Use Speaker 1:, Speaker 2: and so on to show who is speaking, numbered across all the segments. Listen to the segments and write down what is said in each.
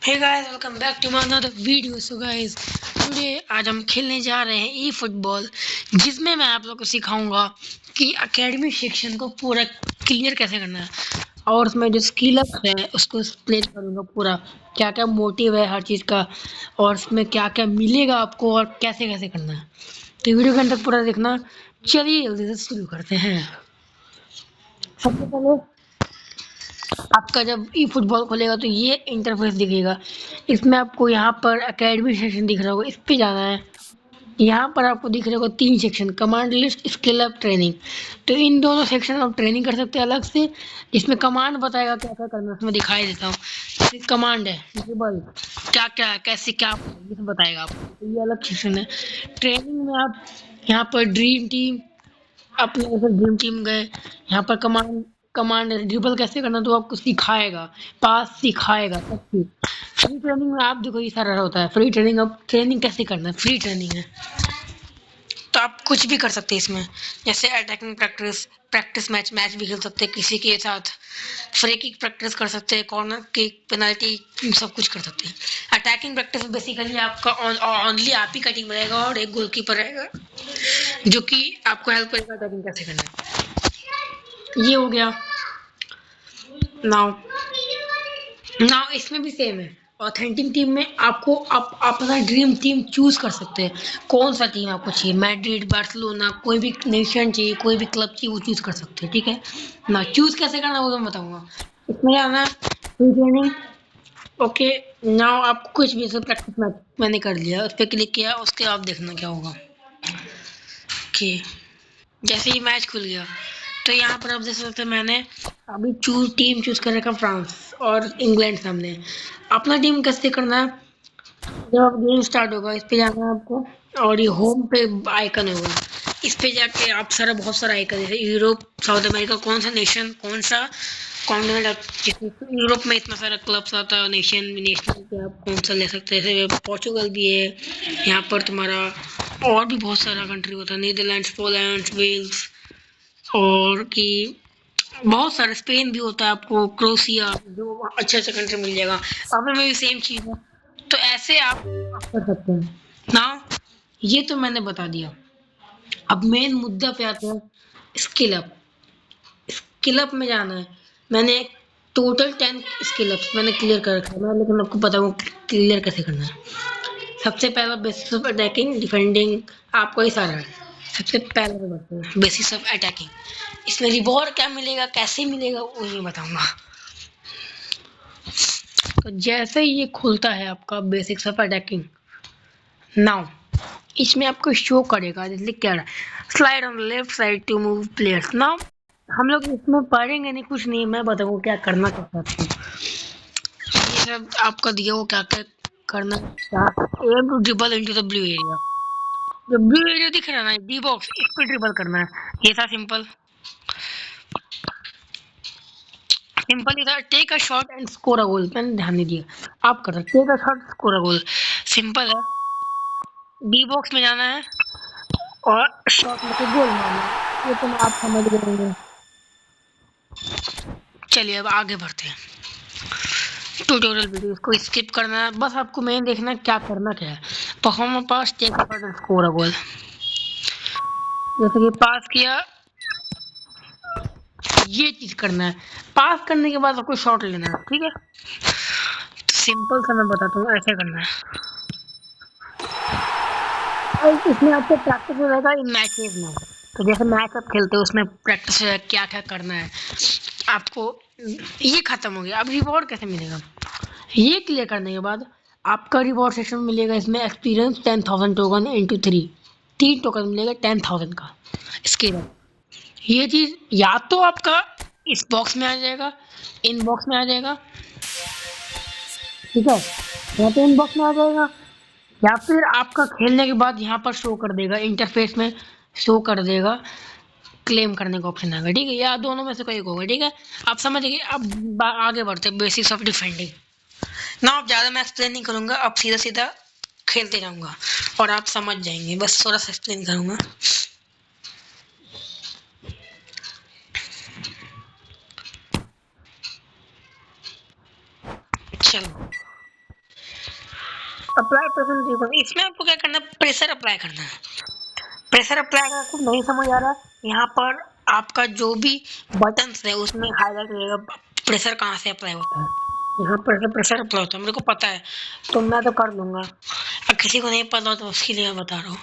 Speaker 1: Hey guys, welcome back to my another video. So guys, today आज हम खेलने जा रहे हैं ई फुटबॉल, जिसमें मैं आप लोगों को सिखाऊंगा कि एकेडमी सेक्शन को पूरा क्लियर कैसे करना है और उसमें जो स्किल अप है उसको एक्सप्लेन करूंगा पूरा, क्या क्या मोटिव है हर चीज़ का और उसमें क्या क्या मिलेगा आपको और कैसे कैसे करना है। तो वीडियो के अंदर पूरा देखना। चलिए जल्दी से शुरू करते हैं। सबसे पहले आपका जब ई फुटबॉल खोलेगा तो ये इंटरफेस दिखेगा। इसमें आपको यहाँ पर एकेडमी सेक्शन दिख रहा होगा, इस पे जाना है। यहाँ पर आपको दिख रहा होगा 3 section, command list, skill up, training. तो इन दोनों सेक्शन आप ट्रेनिंग कर सकते हैं अलग से। इसमें कमांड बताएगा क्या क्या करना है, उसमें दिखाई देता हूँ। जैसे कमांड है ड्रिबल, क्या क्या है, कैसे क्या ये सब बताएगा आपको, तो ये अलग सेक्शन है। ट्रेनिंग में आप यहाँ पर ड्रीम टीम, अपने जैसे ड्रीम टीम गए, यहाँ पर कमांड कमांड ड्रिबल कैसे करना तो आपको सिखाएगा, पास सिखाएगा सब चीज। फ्री ट्रेनिंग में आप देखो ये सारा होता है। फ्री ट्रेनिंग, अब ट्रेनिंग कैसे करना है, फ्री ट्रेनिंग है तो आप कुछ भी कर सकते हैं इसमें। जैसे attacking practice, practice match match भी खेल सकते हैं किसी के साथ। फ्री किक प्रैक्टिस कर सकते हैं, कॉर्नर किक, पेनल्टी, सब कुछ कर सकते हैं। अटैकिंग प्रैक्टिस बेसिकली आपका ओनली आप ही का टीम रहेगा और एक गोलकीपर रहेगा जो कि आपको हेल्प करेगा अटैकिंग कैसे करना है। ये हो गया। नाउ नाउ इसमें भी सेम है। ऑथेंटिक टीम में आपको आप अपना ड्रीम टीम चूज कर सकते हैं। कौन सा टीम आपको चाहिए, मैड्रिड, बार्सिलोना, कोई भी नेशन चाहिए, कोई भी क्लब चाहिए, वो चूज कर सकते हैं। ठीक है ना। चूज कैसे करना वो मैं बताऊंगा। इसमें जाना है ट्रेनिंग। ओके, नाउ आपको कुछ भी प्रैक्टिस मैच मैंने कर लिया, उस पर क्लिक किया, उसके बाद देखना क्या होगा। ओके, जैसे ही मैच खुल गया तो यहाँ पर आप देख सकते हैं मैंने अभी टीम चूज कर रखा फ्रांस और इंग्लैंड सामने। अपना टीम कैसे करना है, जब गेम स्टार्ट होगा इस पे जाना है आपको और ये होम पे आइकन होगा। इस पे जाके आप सारा बहुत सारा आइकन, जैसे यूरोप, साउथ अमेरिका, कौन सा नेशन, कौन सा कॉन्टिनेंट आप, जैसे यूरोप में इतना सारा क्लब्स आता है, नेशन नेशनल पे आप कौन सा ले सकते हैं। जैसे पोर्चुगल भी है यहाँ पर तुम्हारा, और भी बहुत सारा कंट्री होता है, नीदरलैंड्स, पोलैंड, वेल्स, और कि बहुत सारे, स्पेन भी होता है, आपको क्रोशिया, जो अच्छा अच्छा कंट्री मिल जाएगा। अब में भी सेम चीज़ है, तो ऐसे आप कर सकते हैं ना। ये तो मैंने बता दिया। अब मेन मुद्दा पे आते हैं, स्किल अप। स्किल अप में जाना है। मैंने टोटल 10 स्किल अप मैंने क्लियर कर रखा है मैं, लेकिन आपको पता है क्लियर कैसे करना है। सबसे पहला बेसिस ऑफ अटैकिंग, डिफेंडिंग, आपको ही सारा है। सबसे पहले तो बताते हैं बेसिस ऑफ अटैकिंग। इसमें रिवॉर्ड क्या मिलेगा, कैसे मिलेगा, वो ये बताऊंगा। तो जैसे ही ये खुलता है आपका बेसिक्स ऑफ अटैकिंग, नाउ इसमें आपको शो करेगा, जैसे क्या रहा, slide on left side to move players. Now हम लोग इसमें पढ़ेंगे नहीं, कुछ नहीं, मैं बताऊंगा क्या करना चाहता हूँ। ये सब आपका दिया हो क्या क्या करना, aim to dribble into the blue area. जो ब्लू एरिया दिख रहा है ना, डी बॉक्स, इस पे ड्रिबल करना है। ये था सिंपल। सिंपल ही था, take a shot and score a goal. मैंने ध्यान नहीं दिया, आप कर सकते, take a shot, score a goal. Simple है। डी बॉक्स में जाना है और शॉट लेके गोल मारना है। ये तो आप समझ गए होंगे। चलिए अब आगे बढ़ते हैं। ट्यूटोरियल वीडियो को स्किप करना है, बस आपको मेन देखना है क्या करना क्या है। Performer pass, take a shot and score a goal. जैसे कि पास किया, ये चीज करना है। पास करने के बाद आपको शॉट लेना है। ठीक है, तो सिंपल सा मैं बताता हूँ, ऐसे करना है। और इसमें आपको प्रैक्टिस हो जाएगा इन मैचेस में। तो जैसे मैच आप खेलते हो उसमें प्रैक्टिस हो जाएगा क्या क्या करना है आपको। ये खत्म हो गया। अब रिवॉर्ड कैसे मिलेगा, ये क्लियर करने के बाद आपका रिवॉर्ड सेक्शन मिलेगा। इसमें एक्सपीरियंस 10,000 टोकन इंटू 3 टोकन मिलेगा 10,000 का। इसके बाद ये चीज या तो आपका इस बॉक्स में आ जाएगा, इन बॉक्स में आ जाएगा। ठीक है, या तो इन बॉक्स में आ जाएगा, या फिर आपका खेलने के बाद यहाँ पर शो कर देगा, इंटरफेस में शो कर देगा, क्लेम करने का ऑप्शन आएगा। ठीक है, या दोनों में से कोई एक होगा। ठीक है, आप समझ गए। अब आगे बढ़ते हैं, बेसिक्स ऑफ डिफेंडिंग। ना अब ज़्यादा मैं एक्सप्लेन नहीं करूँगा, अब सीधा सीधा खेलते जाऊँगा और आप समझ जाएंगे। बस थोड़ा सा एक्सप्लेन करूँगा। चलो, अप्लाई प्रेशर देखो, इसमें आपको क्या करना है, प्रेशर अप्लाई करना है। प्रेशर अप्लाई अगर आपको नहीं समझ आ रहा है, यहाँ पर आपका जो भी बटन्स है उसमें हाईलाइट रहेगा प्रेशर कहाँ से अप्लाई होता है। यहाँ पर प्रेशर अप्लाई होता है, मेरे को पता है तो मैं तो कर लूँगा। अब किसी को नहीं पता तो उसके लिए मैं बता रहा हूँ।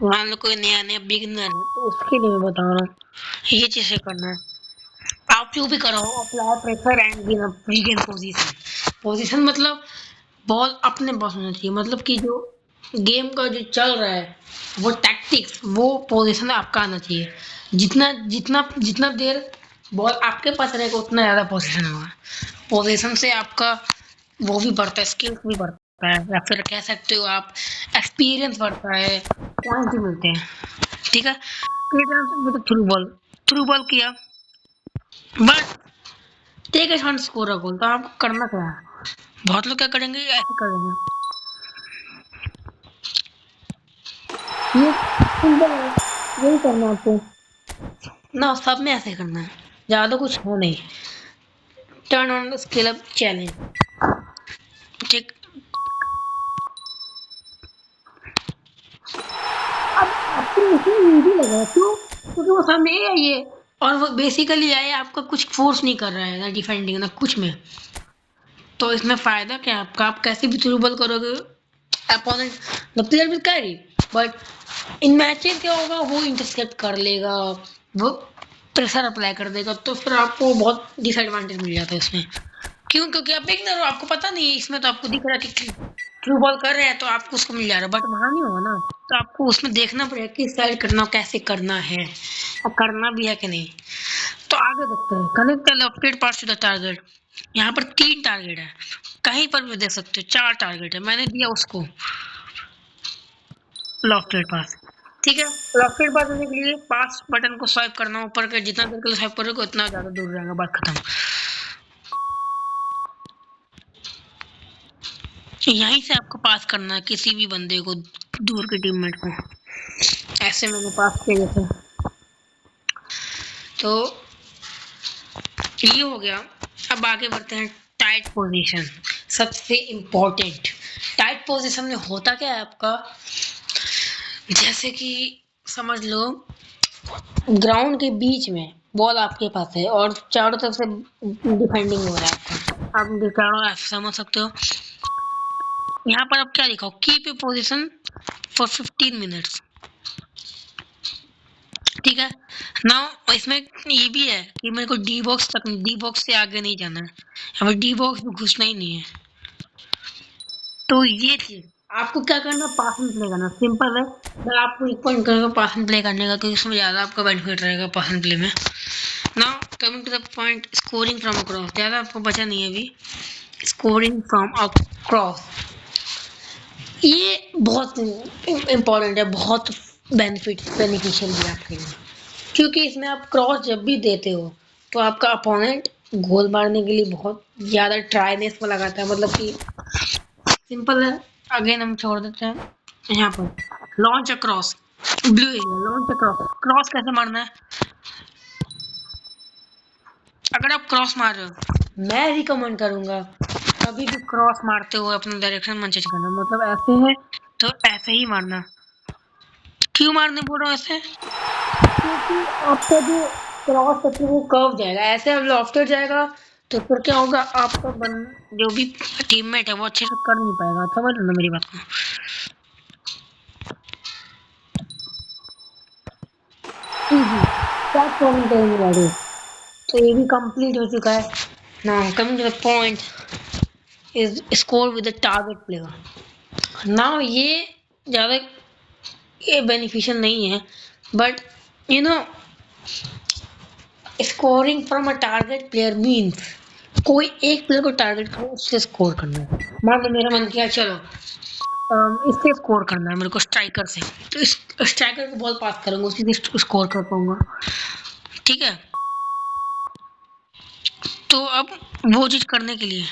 Speaker 1: मान लो कोई नया नया बिगिनर है तो उसके लिए मैं बता रहा हूँ, ये चीज़ें करना है। आप जो भी करो apply pressure and regain position. Position मतलब बॉल अपने पास होना चाहिए, मतलब कि जो गेम का जो चल रहा है वो टैक्टिक्स वो पोजीशन आपका आना चाहिए। जितना जितना जितना देर बॉल आपके पास रहेगा उतना ज़्यादा पोजीशन होगा। पोजीशन से आपका वो भी बढ़ता है, स्किल्स भी बढ़ता है, या फिर कह सकते हो आप एक्सपीरियंस बढ़ता है, पॉइंट भी मिलते हैं। ठीक है, थ्रू बॉल किया, but take a chance score a goal. तो आपको करना क्या है, बहुत लोग क्या करेंगे ऐसे करेंगे, ये सिंपल है, यही करना आपको ना, सब में ऐसे करना है, ज़्यादा कुछ हो नहीं। Turn on skill up challenge. ठीक, अब आपको इसमें इजी लगा क्यों, क्योंकि वो सामने है ये, और वो बेसिकली आए आपका कुछ फोर्स नहीं कर रहा है ना डिफेंडिंग ना कुछ में। तो इसमें फायदा क्या है आपका, आप कैसे भी थ्रू बॉल करोगे opponent the player will carry, but in matches क्या होगा वो इंटरसेप्ट कर लेगा, वो प्रेशर अप्लाई कर देगा, तो फिर आपको बहुत डिसएडवांटेज मिल जाता है इसमें। क्यों, क्योंकि आप बिगिनर हो, आपको पता नहीं है, इसमें तो आपको दिख रहा है कि थ्रू बॉल कर रहे हैं तो आपको उसको मिल जा रहा है, बट वहां नहीं होगा ना, तो आपको उसमें देखना पड़ेगा किस साइड करना, कैसे करना है और करना भी है कि नहीं। तो आगे देखते हैं, connect the lofted pass to the target. यहाँ पर 3 टारगेट है, कहीं पर भी दे सकते हो, 4 टारगेट है, मैंने दिया उसको लेफ्टेड पास। ठीक है, लेफ्टेड पास देने के लिए पास बटन को स्वाइप करना, ऊपर के जितना देर के लिए स्वाइप करोगे उतना ज्यादा दूर रहेगा, बात खत्म। यहीं से आपको पास करना है किसी भी बंदे को, दूर के टीममेट को, ऐसे मैंने पास किए थे। तो ये हो गया। अब आगे बढ़ते हैं टाइट पोजीशन, सबसे इम्पोर्टेंट। टाइट पोजीशन में होता क्या है आपका, जैसे कि समझ लो ग्राउंड के बीच में बॉल आपके पास है और चारों तरफ से डिफेंडिंग हो रहा है आपका, आप चारों समझ सकते हो। यहाँ पर अब क्या लिखा हो, keep a position for 15 minutes. ठीक है, नाउ इसमें ये भी है कि मेरे को डी बॉक्स तक, डी बॉक्स से आगे नहीं जाना है, हमें डी बॉक्स में घुसना ही नहीं है। तो ये चीज आपको क्या करना, पास एंड प्ले करना, सिंपल है। मैं आपको रिकमेंड करूँगा पास एंड प्ले करने का, क्योंकि उसमें ज़्यादा आपका बेनिफिट रहेगा पास एंड प्ले में। Now coming to the point, scoring from across. ज़्यादा आपको बचा नहीं है अभी, स्कोरिंग फ्रॉम अक्रॉस, ये बहुत इम्पोर्टेंट है, बहुत बेनिफिशियल भी आपके लिए, क्योंकि इसमें आप क्रॉस जब भी देते हो तो आपका अपोनेंट गोल मारने के लिए बहुत ज़्यादा ट्राइनेस में लगाता है, मतलब कि सिंपल है। अगेन हम छोड़ देते हैं यहाँ पर, launch across blue area, launch across. Cross कैसे मारना है, अगर आप क्रॉस मार रहे हो मैं रिकमेंड करूंगा कभी भी क्रॉस मारते हुए अपना डायरेक्शन मन चेंज करना, मतलब ऐसे है तो ऐसे ही मारना। क्यों मारने बोल रहा हूँ ऐसे, क्योंकि आपका जो क्रॉस है वो कर्व जाएगा, ऐसे अब लॉफ्टर जाएगा तो फिर क्या होगा, आपका जो भी टीममेट है वो अच्छे से कर नहीं पाएगा, समझ लो ना मेरी बात को। तो ये भी कंप्लीट हो चुका है। Now coming to the point is score with the target player. Now ये ज़्यादा ये बेनिफिशियल नहीं है, but you know scoring from a target player means कोई एक प्लेयर को टारगेट करो, उससे स्कोर करना है। मान लो मेरा मन किया चलो इससे स्कोर करना है मेरे को, स्ट्राइकर से, तो इस स्ट्राइकर को बॉल पास करूंगा, उसी से स्कोर कर पाऊंगा। ठीक है, तो अब वो चीज करने के लिए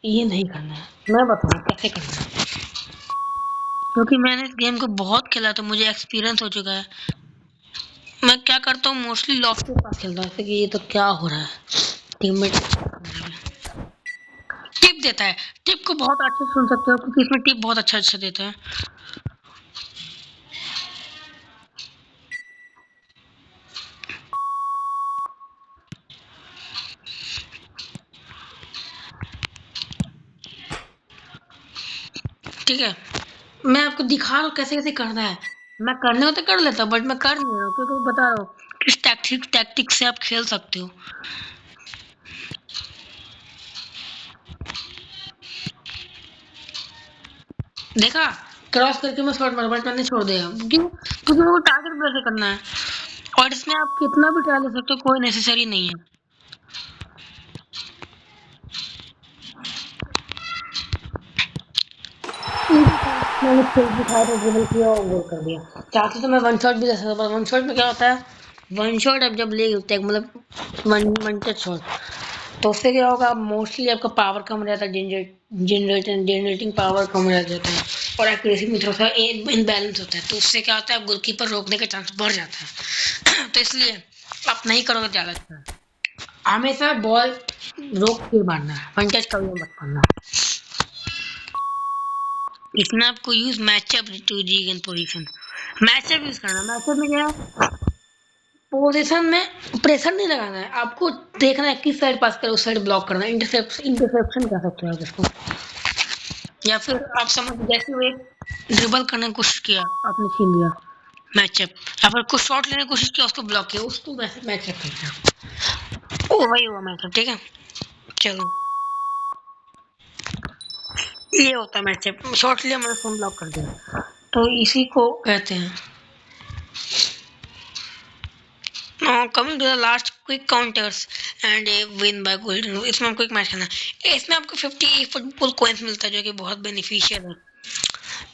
Speaker 1: ये नहीं करना है, मैं बताऊँ कैसे करना है, क्योंकि मैंने इस गेम को बहुत खेला तो मुझे एक्सपीरियंस हो चुका है। मैं क्या करता हूँ, मोस्टली लॉफ्ट के पास खेलता हूँ, कि ये तो क्या हो रहा है टीममेट देता है, टिप को बहुत अच्छे से सुन सकते हो क्योंकि इसमें टिप बहुत अच्छा देता है। ठीक है, मैं आपको दिखा रहा हूँ कैसे कैसे करना है। मैं करने को तो कर लेता हूँ बट मैं कर नहीं रहा हूँ क्योंकि मैं बता रहा हूँ किस टैक्टिक से आप खेल सकते हो। देखा, क्रॉस करके मैं शॉट मारा बट मैंने छोड़ दिया, क्यों? क्योंकि मेरे को टारगेट प्लेस करना है और इसमें आप कितना भी ट्राई ले सकते हो, कोई नेसेसरी नहीं है। मैंने खेल दिखाया था, ड्रिबल किया और गोल कर दिया। चाहते तो मैं वन शॉट भी ले सकता, पर वन शॉट में क्या होता है, वन शॉट अब जब ले होते हैं मतलब वन टच शॉट, तो उससे क्या होगा, मोस्टली आपका पावर कम रहता है, जनरेटिंग पावर कम रह जाता है और एक्यूरेसी में थोड़ा सा इनबैलेंस होता है, तो उससे क्या होता है, गोलकीपर रोकने का चांस बढ़ जाता है। तो इसलिए आप नहीं करोगे ज़्यादा अच्छा है। हमेशा बॉल रोक के मारना है, वन टच कभी मत मारना। इसमें आपको use matchup to regain position, matchup use करना। मैचअप में क्या है, पोजीशन में प्रेशर नहीं लगाना है, आपको देखना है किस साइड पास करे उस साइड ब्लॉक करना है। इंटरसेप्शन कह सकते हो आप इसको, या फिर आप समझ, जैसे वो एक ड्रिबल करने की कोशिश किया, आपने छीन लिया, मैचअप, या फिर कुछ शॉट लेने की कोशिश किया, उसको ब्लॉक किया, उसको मैचअप करते हैं। ओ वही हुआ मैचअप, ठीक है। चलो, ये होता है मैचअप, शॉट लिया मैंने फोन ब्लॉक कर दिया, तो इसी को कहते हैं। Coming to the last, quick counters and a win by golden, इसमें हमको एक मैच खेलना है। इसमें आपको 50 फुटबॉल कॉइंस मिलता है जो कि बहुत बेनिफिशियल है।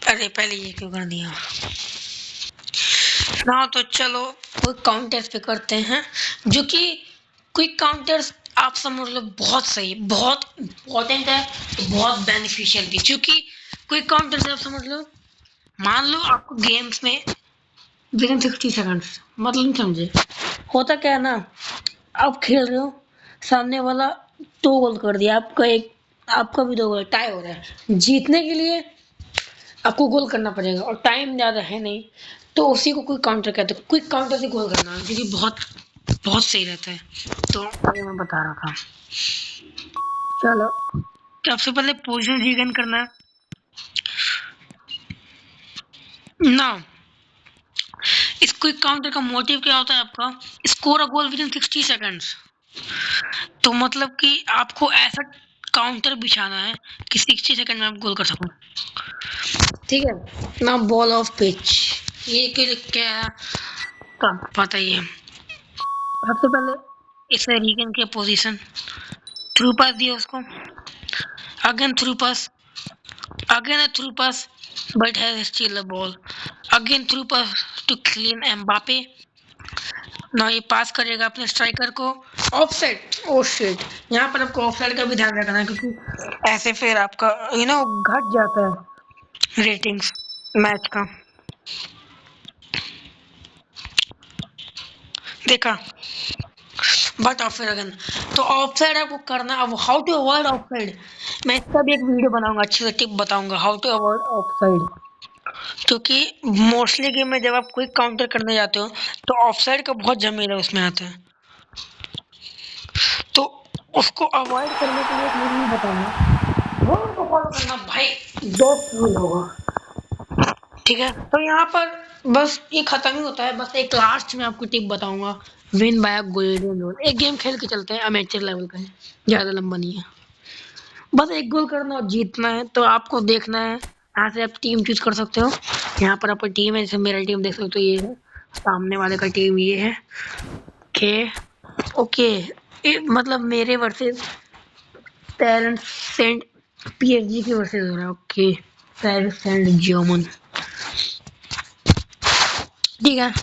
Speaker 1: अरे पहले ये क्यों कर दिया ना, तो चलो क्विक काउंटर्स पे करते हैं, जो कि क्विक काउंटर्स आप समझ लो बहुत सही, बहुत इंपॉर्टेंट है, बहुत बेनिफिशियल भी, क्योंकि क्विक काउंटर्स आप समझ लो, मान लो आपको गेम्स में विद इन 60 सेकंड्स, मतलब नहीं समझे, होता क्या है ना, आप खेल रहे हो, सामने वाला 2 गोल कर दिया, आपका एक, आपका भी 2 गोल, टाई हो रहा है, जीतने के लिए आपको गोल करना पड़ेगा और टाइम ज़्यादा है नहीं, तो उसी को क्विक काउंटर कहते हैं। क्विक काउंटर से गोल करना है, क्योंकि बहुत बहुत सही रहता है, तो ये मैं बता रहा था। चलो, सबसे पहले पोजीशन रीगेन करना है ना। इस क्विक काउंटर का मोटिव क्या होता है आपका, score a goal with in 60 seconds, तो मतलब कि आपको ऐसा काउंटर बिछाना है कि 60 सेकंड में आप गोल कर सको। ठीक है ना, बॉल ऑफ पिच, ये क्या पता ही है। सबसे पहले इसे रीगन की पोजीशन, थ्रू पास दिया उसको, again through pass, again a through pass but has still a ball, again through pass to Kylian Mbappe, ना ये पास करेगा अपने स्ट्राइकर को, ऑफसाइड, ओ शिट, यहाँ पर आपको ऑफसाइड का भी ध्यान रखना है, क्योंकि ऐसे फिर आपका घट जाता है रेटिंग्स मैच का। देखा, बट ऑफसाइड अगेन, तो ऑफसाइड आपको करना। अब हाउ टू अवॉइड ऑफसाइड, मैं इसका भी एक वीडियो बनाऊंगा, अच्छी से टिप बताऊंगा हाउ टू अवॉइड ऑफसाइड, क्योंकि मोस्टली गेम में जब आप क्विक काउंटर करने जाते हो तो ऑफसाइड का बहुत झमेला उसमें आता है, तो उसको अवॉइड करने के लिए एक रूल बताऊंगा, वो उनको फॉलो करना भाई, बेस्ट रूल होगा। ठीक है, तो यहाँ पर बस ये खत्म ही होता है, बस एक लास्ट में आपको टिप बताऊंगा, विन बाय गोल्डन रूल। एक गेम खेल के चलते हैं, अमेचर लेवल का है, ज्यादा लंबा नहीं है, बस एक गोल करना और जीतना है। तो आपको देखना है, यहाँ से आप टीम चूज कर सकते हो, यहाँ पर आपका टीम है, जैसे मेरा टीम देख सकते हो, ये है, सामने वाले का टीम ये है, ओके ओके, मतलब मेरे वर्सेस पेरेंट्स सेंट पीएसजी के वर्सेस हो रहा है, ओके, पेरिस सेंट जर्मन, ठीक है।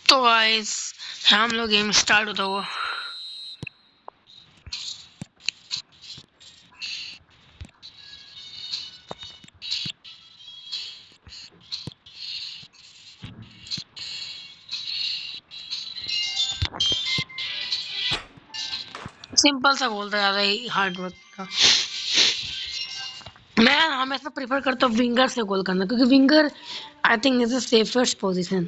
Speaker 1: तो गाइस, हम लोग गेम स्टार्ट होता हुआ, सिंपल सा गोल था, ज़्यादा ही हार्ड वर्क था। मैं हमेशा प्रेफर करता हूँ विंगर से गोल करना, क्योंकि winger I think is the safest position,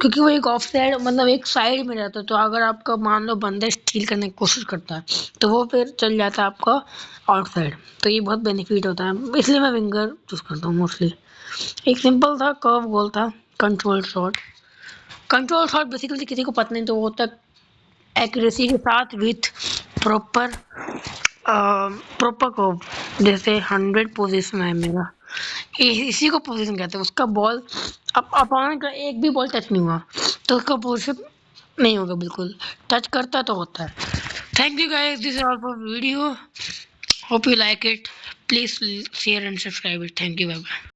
Speaker 1: क्योंकि वो एक ऑफ साइड मतलब एक साइड में रहता है। तो अगर आपका मान लो बंदा स्टील करने की कोशिश करता है तो वो फिर चल जाता है आपका आउट साइड, तो ये बहुत बेनिफिट होता है, इसलिए मैं विंगर चूज करता हूँ मोस्टली। एक सिंपल था कर्व गोल था, control shot. Control shot basically किसी को पता नहीं तो वो होता है एक्यूरेसी के साथ विथ प्रॉपर प्रॉपर कर्व, जैसे 100 पोजीशन है मेरा, इसी को पोजीशन कहते हैं। उसका बॉल अपोनेंट का एक भी बॉल टच नहीं हुआ तो उसका पोजीशन नहीं होगा, बिल्कुल टच करता तो होता है। Thank you guys, this is all for video, hope you like it, please share and subscribe it, thank you, bye bye.